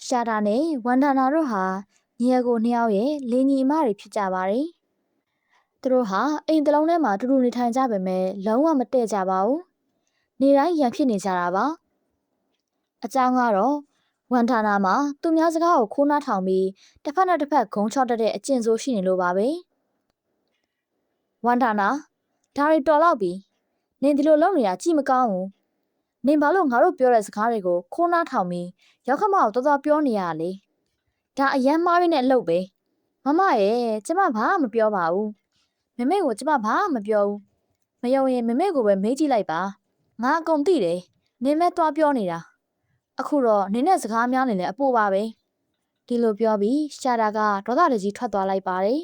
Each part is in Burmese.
ရှာတာနဲ့ဝန်ဒါနာတို့ဟာညီအကိုနှစ်ယောက်ရဲ့လင်းညီအမတွေဖြစ်ကြပါတယ်။သူတို့ဟာအိမ်တစ်လုံးထဲမှာတူတူနေထိုင်ကြပေမဲ့လုံးဝမတည့်ကြပါဘူး။နေတိုင်းရန်ဖြစ်နေကြတာပါ။အကြောင်းကတော့ဝန်ဒါနာမှာသူများစကားကိုခိုးနှားထောင်ပြီးတစ်ဖက်နဲ့တစ်ဖက်ဂုံချော့တတ်တဲ့အကျင့်ဆိုးရှိနေလို့ပါပဲ။ဝန်ဒါနာဒါတွေတော်တော့ပြီ။နင်ဒီလိုလုပ်နေတာကြည့်မကောင်းဘူး။နင်ဘာလို့ငါတို့ပြောတဲ့စကားတွေကိုခိုးနှားထောင်ပြီးရောက်ခမကိုတော်တော်ပြောနေရလေ။ဒါအယမ်းမားရင်းနဲ့အလုပ်ပဲ။မမရဲ့ကျမဘာမှမပြောပါဘူး။မမေကိုကျမဘာမှမပြောဘူး။မယုံရင်မမေကိုပဲမေးကြည့်လိုက်ပါ။ငါအကုန်သိတယ်။နင်မဲသွားပြောနေတာ။အခုတော့နင်နဲ့စကားများနေလဲအပိုပါပဲ။ဒီလိုပြောပြီးရှာတာကဒေါသတကြီးထွက်သွားလိုက်ပါတယ်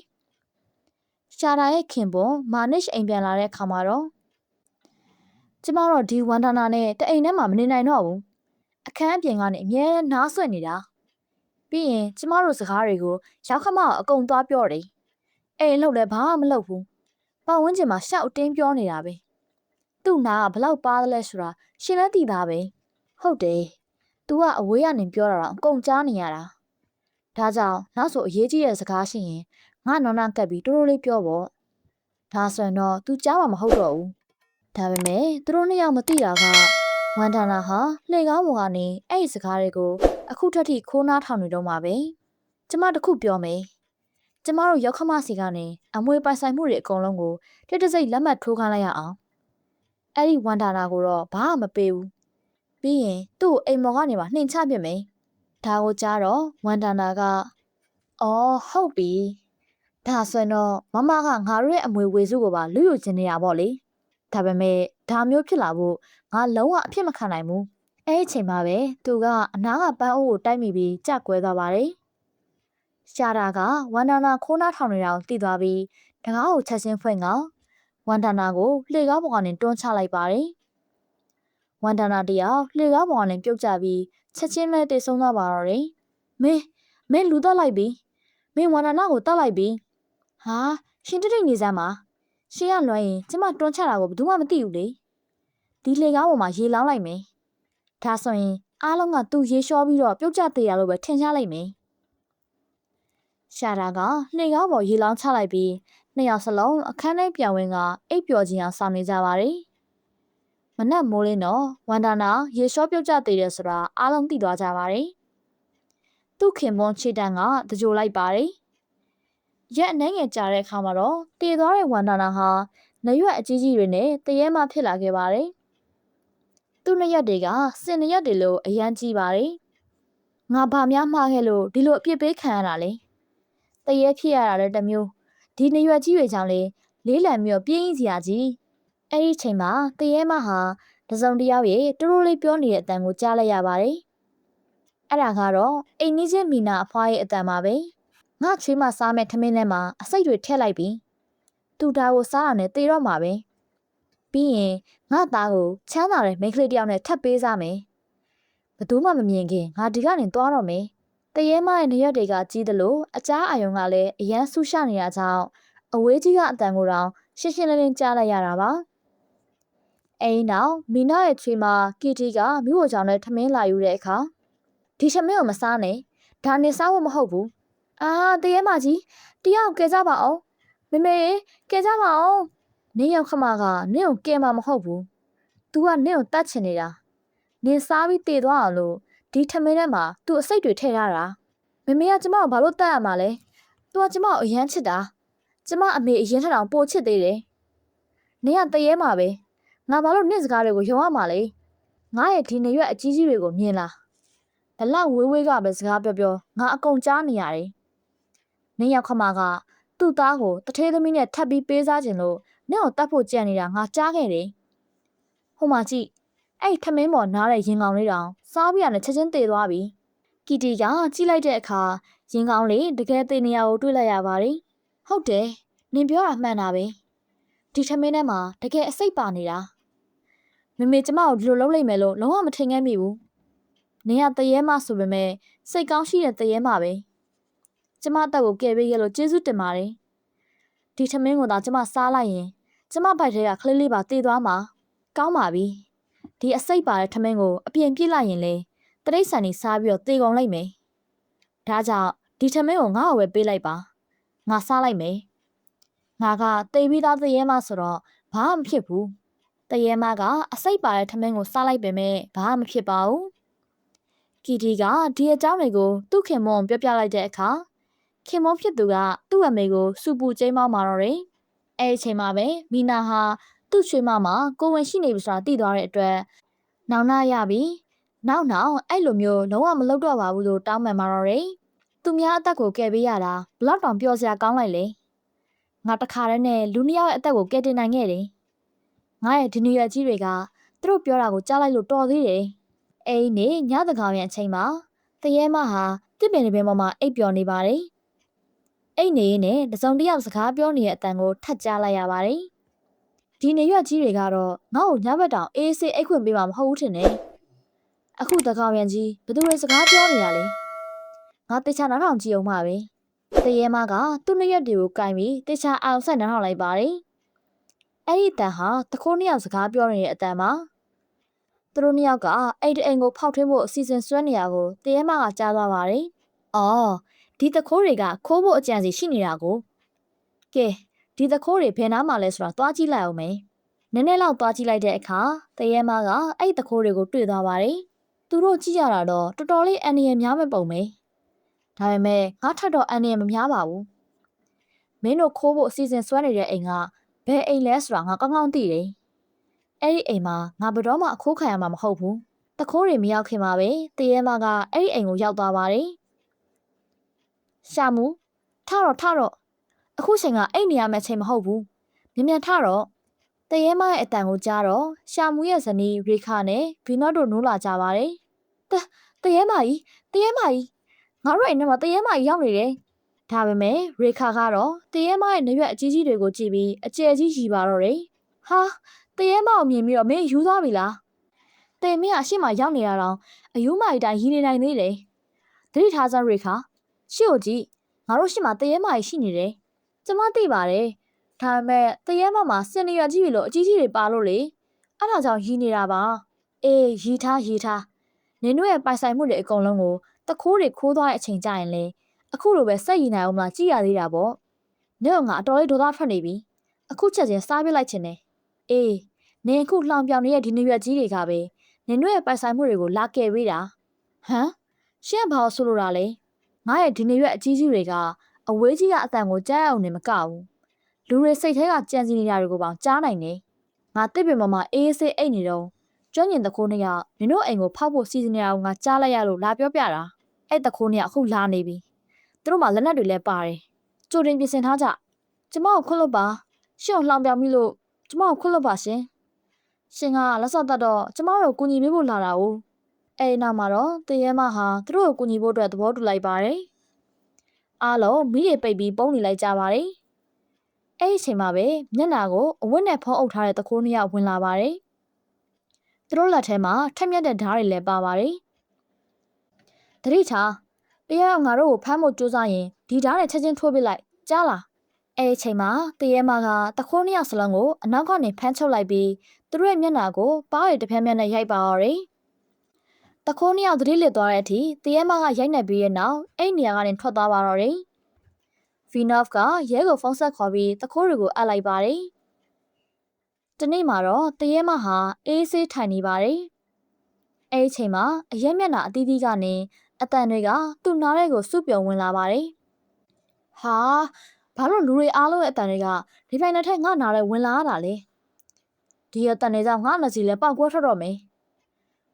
။ရှာတာရဲ့ခင်ပွန်းမာနစ်အိမ်ပြန်လာတဲ့အခါမှာတော့ကျမတို့ဒီဝန်ဒါနာနဲ့တအိမ်ထဲမှာမနေနိုင်တော့ဘူး။အခန်းအပြင်ကနေအမြဲနားဆွင့်နေတာ။ပြီးရင်ကျမတို့စကားတွေကိုရောက်ခမအောင်အကုန်သွားပြောတယ်။အိမ်လှုပ်လည်းဘာမှမလုပ်ဘူး။ပတ်ဝန်းကျင်မှာရှောက်အတင်းပြောနေတာပဲ။သူ့နာကဘလောက်ပါသလဲဆိုတာရှင်လည်းသိသားပဲ။ဟုတ်တယ်။ तू ကအဝေးကနေပြောတာတော့အကုန်ကြားနေရတာ။ဒါကြောင့်နောက်ဆိုအရေးကြီးတဲ့စကားရှိရင်ငါနောင်နာကပ်ပြီးတိုးတိုးလေးပြောပေါ့။ဒါဆိုရင်တော့ तू ကြားမှာမဟုတ်တော့ဘူး။ဒါပေမဲ့သူတို့နှစ်ယောက်မသိတာကဝန်ဒါနာဟာလှေကားပေါ်ကနေအဲ့ဒီစကားတွေကိုအခုထက်ထိခိုးနှားထောင်နေတော့မှာပဲကျမတခုပြောမယ်ကျမတို့ရောက်ခမစီကနေအမွေပိုင်ဆိုင်မှုတွေအကုန်လုံးကိုတစ်တစိတ်လက်မှတ်ထိုးခိုင်းလိုက်ရအောင်အဲ့ဒီဝန်ဒါနာကိုတော့ဘာမှမပေးဘူးပြီးရင်သူ့ကိုအိမ်မော်ကနေမှနှင်ချပြစ်မယ်ဒါကိုကြားတော့ဝန်ဒါနာကအော်ဟုတ်ပြီဒါဆိုရင်တော့မမကငါတို့ရဲ့အမွေဝေစုကိုပါလူယူချင်နေတာပေါ့လေဒါပေမဲ့ဒါမျိုးဖြစ်လာဖို့ငါလုံးဝအဖြစ်မခံနိုင်ဘူးအဲ့ဒီအချိန်မှာပဲသူကအနားကပန်းအိုးကိုတိုက်မိပြီးကြက်ကွဲသွားပါတယ်ရှာတာကဝန်ဒါနာခိုးနှားထောင်နေတာကိုသိသွားပြီးတကားကိုချက်ချင်းဖွင့်ကဝန်ဒါနာကိုလှေကားပေါ်ကနေတွန်းချလိုက်ပါတယ်ဝန်ဒါနာတယောက်လှေကားပေါ်ကနေပြုတ်ကျပြီးချက်ချင်းပဲတိတ်ဆုံးသွားပါတော့တယ်မင်းလူတော့လိုက်ပြီမင်းဝန်ဒါနာကိုတတ်လိုက်ပြီဟာရှင်တိတ်နေစမ်းပါရှင်ကလွှမ်းရင်ကျမတွန်းချတာကိုဘယ်သူမှမသိဘူးလေဒီလှေကားပေါ်မှာရေလောင်းလိုက်မယ်ဒါဆိုရင်အားလုံးကသူ့ရေလျှောပြီးတော့ပြုတ်ကျသေးရလို့ပဲထင်ရှားလိုက်မယ်ရှာတာကလှေကားပေါ်ရေလောင်းချလိုက်ပြီးနှစ်ယောက်စလုံးအခန်းထဲပြန်ဝင်ကအိပ်ပျော်ခြင်းအောင်ဆောင်နေကြပါတယ်မနက်မိုးလင်းတော့ဝန်ဒါနာရေလျှောပြုတ်ကျသေးတယ်ဆိုတာအားလုံးသိသွားကြပါတယ်သူ့ခင်ပွန်းခြေတန်းကတကြိုလိုက်ပါတယ်ရက်အနှဲငယ်ကြာတဲ့အခါမှာတော့တည်သွားတဲ့ဝန်ဒါနာဟာနရွက်အကြီးကြီးတွေနဲ့တရေမှဖြစ်လာခဲ့ပါတယ်သူ့နှစ်ရက်တွေကစင်နှစ်ရက်တွေလို့အရန်ကြီးပါတယ်ငါဘာများမှားခဲ့လို့ဒီလိုအပြစ်ပေးခံရတာလဲတရေဖြစ်ရတာလည်းတစ်မျိုးဒီနှစ်ရွက်ကြီးတွေကြောင့်လေလေးလံမျိုးပြင်းကြီးစရာကြီးအဲ့ဒီချိန်မှာတရေမဟာတစုံတစ်ယောက်ရဲ့တူတူလေးပြောနေတဲ့အတန်ကိုကြားလိုက်ရပါတယ်အဲ့ဒါကတော့အိမ်နီးချင်းမီနာအဖွားရဲ့အတန်ပါပဲငါချွေးမစားမဲ့ထမင်းထဲမှာအစိတ်တွေထည့်လိုက်ပြီသူဒါကိုစားရနဲ့သေတော့မှာပဲပြီးရင်ငါသားကိုချမ်းသာတဲ့မိန်းကလေးတယောက်နဲ့ထပ်ပေးစားမယ်ဘသူမှမမြင်ခင်ငါဒီကနေသွားတော့မယ်တရေမရဲ့နေရက်တွေကကြီးသလိုအကြားအာယုံကလည်းအရန်ဆူရှနေတာကြောင့်အဝေးကြီးကအတန်ကိုတောင်ရှင်းရှင်းလင်းလင်းကြားလိုက်ရတာပါအိမ်နောက်မီနာရဲ့ချွေးမကီတီကမြို့တော်ကြောင့်လည်းထမင်းလာယူတဲ့အခါဒီထမင်းကိုမစားနဲ့ဒါနဲ့စားဖို့မဟုတ်ဘူးအာတရေမကြီးတယောက်ကဲကြပါအောင်မေကဲကြပါအောင်နင်းရောက်ခမကနင်းကိုကဲမှာမဟုတ်ဘူး तू ကနင်းကိုတတ်ချင်နေတာနင်းစားပြီးတည်သွားအောင်လို့ဒီထမင်းထဲမှာ तू အစိတ်တွေထည့်ထားတာမေကကျမကိုဘာလို့တတ်ရမှာလဲ तू ကကျမကိုအရန်ချစ်တာကျမအမေအရင်ထက်တောင်ပိုချစ်သေးတယ်နင်းကတရေမှာပဲငါဘာလို့နင့်စကားတွေကိုယုံရမှာလဲငါရဲ့ဒီနေရွက်အကြီးကြီးတွေကိုမြင်လားဘလောက်ဝေးဝေးကပဲစကားပြောငါအကုန်ကြားနေရတယ်နင်းရောက်ခမကသူ့သားကိုတထေးသမီးနဲ့ထပ်ပြီးပေးစားခြင်းလို့နင့်ကိုတတ်ဖို့ကြံနေတာငါကြားခဲ့တယ်ဟိုမှာကြည့်အဲ့ထမင်းပေါ်နားတဲ့ရင်ကောင်လေးတောင်စားပြီးရတယ်ချက်ချင်းသေသွားပြီကီတီကကြည့်လိုက်တဲ့အခါရင်ကောင်လေးတကယ်သေနေရကိုတွေ့လိုက်ရပါတယ်ဟုတ်တယ်နင်ပြောတာမှန်တာပဲဒီထမင်းထဲမှာတကယ်အစိတ်ပါနေတာမေကျမကိုဒီလိုလုပ်လိုက်မယ်လို့လုံးဝမထင်ခဲ့မိဘူးနင်ကတရေမဆိုပေမဲ့စိတ်ကောင်းရှိတဲ့တရေမပဲကျမအသက်ကိုကယ်ပေးခဲ့လို့ကျေးဇူးတင်ပါတယ်ဒီထမင်းကိုသာကျမစားလိုက်ရင်ကျမဘိုက်ထဲကခလေးလေးပါတည်သွားမှာကောင်းပါပြီဒီအစိတ်ပါတဲ့ထမင်းကိုအပြင်ပြစ်လိုက်ရင်လေတရိတ်ဆန်နေစားပြီးတော့တည်ကုန်လိုက်မယ် ဒါကြောင့်ဒီထမင်းကိုငါ့ကိုပဲပေးလိုက်ပါငါစားလိုက်မယ်ငါကတိတ်ပြီးသားတရေမဆိုတော့ဘာမှမဖြစ်ဘူးတရေမကအစိတ်ပါတဲ့ထမင်းကိုစားလိုက်ပေမဲ့ဘာမှမဖြစ်ပါဘူးကီတီကဒီအကြောင်းတွေကိုသူ့ခင်မွန်ပြောပြလိုက်တဲ့အခါခင်မွန်ဖြစ်သူကသူ့အမေကိုစူပူကျိမ်းမောင်းမာတော့တယ်အဲ့ဒီအချိန်မှာပဲမီနာဟာသူ့ချွေးမမှာကိုဝင်ရှိနေပြီဆိုတာသိသွားတဲ့အတွက်နောင်နာရပြီနောက်အဲ့လိုမျိုးလုံးဝမလုပ်တော့ပါဘူးလို့တောင်းပန်မာတော့တယ်သူများအသက်ကိုကယ်ပေးရတာဘလောက်တောင်ပျော်စရာကောင်းလိုက်လေငါတခါတည်းနဲ့လူနှစ်ယောက်ရဲ့အသက်ကိုကယ်တင်နိုင်ခဲ့တယ်ငါရဲ့ဒီနေရကြီးတွေကသူတို့ပြောတာကိုကြားလိုက်လို့တော်သေးတယ်အိမ်နေညသကောင်ရဲ့အချိန်မှာတရေမဟာတစ်ပင်တစ်ပင်ပေါ်မှာအိပ်ပျော်နေပါတယ်အိမ်နေရင်းနဲ့တစုံတစ်ယောက်စကားပြောနေတဲ့အတန်ကိုထပ်ကြားလိုက်ရပါတယ်ဒီနေရွက်ကြီးတွေကတော့ငါ့ကိုညဘက်တောင်အေးဆေးအိတ်ခွင့်ပေးမှာမဟုတ်ဘူးထင်တယ်အခုသကောင်ရန်ကြီးဘယ်သူတွေစကားပြောနေရလဲငါတေချာနားထောင်ကြည့်အောင်ပါပဲတရေမကသူ့နှစ်ရက်တွေကိုကင်ပြီးတေချာအောင်ဆက်နားထောင်လိုက်ပါတယ်အဲ့ဒီအတန်ဟာတခိုးနှစ်ယောက်စကားပြောနေတဲ့အတန်ပါသူတို့နှစ်ယောက်ကအဲ့ဒီအိမ်ကိုဖောက်ထွင်းဖို့အစီအစဉ်ဆွဲနေရကိုတရေမကကြားသွားပါတယ်အော်ဒီတခိုးတွေကခိုးဖို့အကြံစီရှိနေတာကိုကဲဒီတခိုးတွေဘယ်နားမှာလဲဆိုတာသွားကြည့်လိုက်အောင်မယ်နည်းနည်းလောက်သွားကြည့်လိုက်တဲ့အခါတရေမကအဲ့တခိုးတွေကိုတွေ့သွားပါတယ်သူတို့ကြည့်ရတာတော့တော်တော်လေးအန္တရာယ်များမဲ့ပုံပဲဒါပေမဲ့ငါထပ်တော့အန္တရာယ်မများပါဘူးမင်းတို့ခိုးဖို့အစီအစဉ်ဆွဲနေတဲ့အိမ်ကဘယ်အိမ်လဲဆိုတာငါကောင်းကောင်းသိတယ်အဲ့ဒီအိမ်မှာငါဘယ်တော့မှအခိုးခံရမှာမဟုတ်ဘူးတခိုးတွေမရောက်ခင်မှာပဲတရေမကအဲ့ဒီအိမ်ကိုရောက်သွားပါတယ်ရှာမူထတော့အခုချိန်ကအိမ်နေရမယ့်ချိန်မဟုတ်ဘူးမြန်ထတော့တရေမရဲ့အတန်ကိုကြားတော့ရှာမူရဲ့ဇနီးရေခါနဲ့ဘီနော့တို့နိုးလာကြပါတယ်တရေမကြီးငါတို့အိမ်ထဲမှာတရေမကြီးရောက်နေတယ်ဒါပေမဲ့ရေခါကတော့တရေမရဲ့နရွက်အကြီးကြီးတွေကိုကြည့်ပြီးအကျယ်ကြီးရီပါတော့တယ်ဟာတရေမကိုမြင်ပြီးတော့မင်းယူသွားပြီလားတေမင်းကအရှိမရောက်နေတာတော့အယူမကြီးတိုင်းရီနေနိုင်သေးတယ်သတိထားစမ်းရေခါရှေ့ကိုကြည့်ငါတို့ရှိမှတရေမကြီးရှိနေတယ်ကျမသိပါတယ်ဒါပေမဲ့တရေမမှာစင်နေရကြီးပြီလို့အကြီးကြီးတွေပါလို့လေအဲ့ဒါကြောင့်ရီနေတာပါအေးရီထားနင်တို့ရဲ့ပိုင်ဆိုင်မှုတွေအကုန်လုံးကိုတခိုးတွေခိုးသွားတဲ့အချိန်ကြရင်လေအခုလိုပဲစက်ရည်နိုင်အောင်မလားကြည့်ရသေးတာပေါ့နင်ကငါအတော်လေးဒေါသထွက်နေပြီအခုချက်ချင်းစားပြလိုက်ချင်တယ်အေးနင်အခုလှောင်ပြောင်နေတဲ့ဒီနေရွက်ကြီးတွေကပဲနင်တို့ရဲ့ပိုင်ဆိုင်မှုတွေကိုလာကယ်ပေးတာဟမ်ရှင့်ဘာလို့ဆိုလိုတာလဲငါရဲ့ဒီနေရွက်အကြီးကြီးတွေကအဝေးကြီးကအတန်ကိုကြားအောင်နေမကဘူးလူတွေစိတ်ထဲကကြံစီနေတာတွေကိုပေါင်ကြားနိုင်တယ်ငါတစ်ပင်ပေါ်မှာအေးဆေးအိတ်နေတော့ကျွမ်းကျင်တခိုးနှစ်ယောက်နင်တို့အိမ်ကိုဖောက်ဖို့စီစဉ်နေတာကိုငါကြားလိုက်ရလို့လာပြောပြတာအဲ့တခိုးနှစ်ယောက်အခုလာနေပြီသူတို့မှလက်နက်တွေလည်းပါတယ်ကြိုတင်ပြင်ဆင်ထားကြကျမကိုခွတ်လို့ပါရှင့်ကိုလှောင်ပြောင်ပြီလို့ကျမကိုခွတ်လို့ပါရှင်ကလက်စော့တတ်တော့ကျမတို့ကူညီပေးဖို့လာတာ哦အဲ့နောက်မှာတော့တရေမဟာသူတို့ကိုကူညီဖို့အတွက်သဘောတူလိုက်ပါတယ်အားလုံးမိတွေပိတ်ပြီးပုံနေလိုက်ကြပါတယ်အဲ့ဒီအချိန်မှာပဲမျက်နှာကိုအဝတ်နဲ့ဖုံးအုပ်ထားတဲ့တခိုးနှစ်ယောက်ဝင်လာပါတယ်သူတို့လက်ထဲမှာထက်မြက်တဲ့ဓာတ်တွေလည်းပါပါတယ်တတိထားတရေကငါတို့ကိုဖမ်းဖို့ကြိုးစားရင်ဒီဓာတ်နဲ့ချက်ချင်းထိုးပစ်လိုက်ကြားလားအဲ့ဒီအချိန်မှာတရေမကတခိုးနှစ်ယောက်စလုံးကိုအနောက်ကနေဖမ်းချုပ်လိုက်ပြီးသူတို့ရဲ့မျက်နှာကိုပါးရည်တစ်ဖက်မျက်နဲ့ရိုက်ပါတော့တယ်တခိုးနှစ်ယောက်သတိလစ်သွားတဲ့အထိတရေမကရိုက်နှက်ပြီးရဲ့နောက်အဲ့နေရာကနေထွက်သွားပါတော့တယ်ဗီနော့ဖ်ကရဲကိုဖုန်းဆက်ခေါ်ပြီးတခိုးတွေကိုအပ်လိုက်ပါတယ်တနေ့မှာတော့တရေမဟာအေးဆေးထိုင်နေပါတယ်အဲ့ဒီချိန်မှာအရက်မျက်နှာအသီးသီးကနေအတန်တွေကသူ့နားထဲကိုစုပြုံဝင်လာပါတယ်ဟာဘာလို့လူတွေအားလုံးရဲ့အတန်တွေကဒီပိုင်းနဲ့ထက်ငါနားထဲဝင်လာရတာလဲဒီအတန်တွေကြောင့်ငါနှစီလဲပေါက်ကွဲထွက်တော့မယ်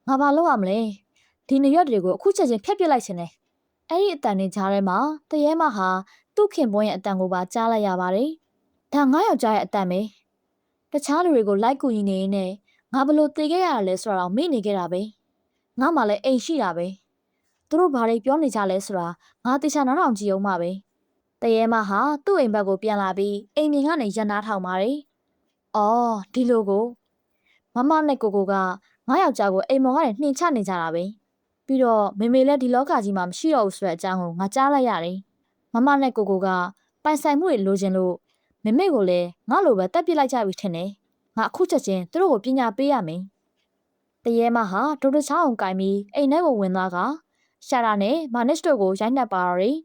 ငါဘာလုပ်ရမလဲဒီနေရွက်တွေကိုအခုချက်ချင်းဖျက်ပစ်လိုက်ချင်တယ်အဲ့ဒီအတန်တွေကြားထဲမှာတရေမဟာသူ့ခင်ပွန်းရဲ့အတန်ကိုပါကြားလိုက်ရပါတယ်ဒါငါယောက်ျားရဲ့အတန်ပဲတခြားလူတွေကိုလိုက်ကူညီနေရင်းနဲ့ငါဘလို့တည်ခဲ့ရတာလဲဆိုတော့မေ့နေခဲ့တာပဲငါမှလည်းအိမ်ရှိတာပဲသူတို့ဘာတွေပြောနေကြလဲဆိုတာငါတေချာနားထောင်ကြည့်အောင်ပါပဲတရေမဟာသူ့အိမ်ဘက်ကိုပြန်လာပြီးအိမ်မြင်ကနေရန်နာထောင်ပါတယ်အော်ဒီလိုကိုမမနဲ့ကိုကငါယောက်ျားကိုအိမ်မော်ကနေနှင်ချနေကြတာပဲပြီးတော့မေမေလည်းဒီလောကကြီးမှာမရှိတော့ဘူးဆိုတဲ့အကြောင်းကိုငါကြားလိုက်ရတယ်မမနဲ့ကိုကပိုင်ဆိုင်မှုတွေလိုချင်လို့မေမေကိုလည်းငါလိုပဲတက်ပစ်လိုက်ကြပြီထင်တယ်ငါအခုချက်ချင်းသူတို့ကိုပညာပေးရမယ်တရေမဟာဒုတ်တချောင်းအောင်ကင်ပြီးအိမ်ထဲကိုဝင်သွားက ရှာတာနဲ့မာနစ်တို့ကိုရိုက်နှက်ပါတော့တယ်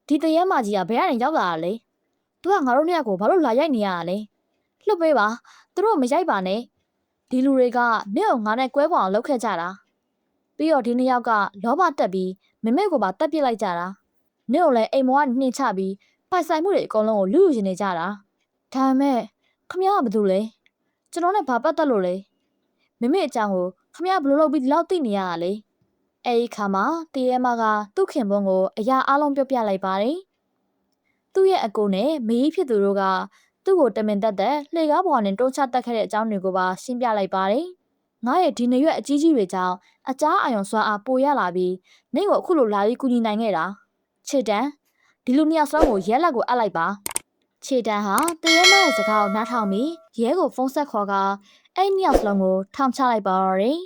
ဒီတရဲမကြီးကဘယ်ကနေရောက်လာတာလဲသူကငါတို့နှစ်ယောက်ကိုဘာလို့လာရိုက်နေရတာလဲလှုပ်ပေးပါသူတို့မရိုက်ပါနဲ့ဒီလူတွေကမင်းကိုငါနဲ့ကွဲကွာအောင်လုပ်ခဲ့ကြတာပြီးတော့ဒီနှစ်ယောက်ကလောဘတက်ပြီးမမေကိုပါတက်ပစ်လိုက်ကြတာနင့်ကိုလည်းအိမ်မောကနှင်ချပြီးပိုက်ဆိုင်မှုတွေအကုန်လုံးကိုလူယူနေကြတာဒါပေမဲ့ခမရကဘာလို့လဲကျွန်တော်နဲ့ဘာပတ်သက်လို့လဲမမေအကြောင်းကိုခမရဘလို့လုပ်ပြီးဒီလောက်သိနေရတာလဲအဲဒီခါမှာတရဲမကသူ့ခင်ပွန်းကိုအရာအလုံးပြောပြလိုက်ပါတယ်သူ့ရဲ့အကိုနဲ့မေကြီးဖြစ်သူတို့ကသူ့ကိုတမင်တက်တက်လှေကားပေါ်နဲ့တုံးချတက်ခဲ့တဲ့အကြောင်းတွေကိုပါရှင်းပြလိုက်ပါတယ်ငါရဲ့ဒီနေရွက်အကြီးကြီးတွေကြောင့်အကြားအယုံစွာအားပိုရလာပြီးနင့်ကိုအခုလိုလာပြီးကူညီနိုင်ခဲ့တာခြေတန်းဒီလူနှစ်ယောက်စလုံးကိုရဲလက်ကိုအပ်လိုက်ပါခြေတန်းဟာတရဲမရဲ့စကားကိုနားထောင်ပြီးရဲကိုဖုန်းဆက်ခေါ်ကအဲ့နှစ်ယောက်စလုံးကိုထောင်ချလိုက်ပါတော့တယ်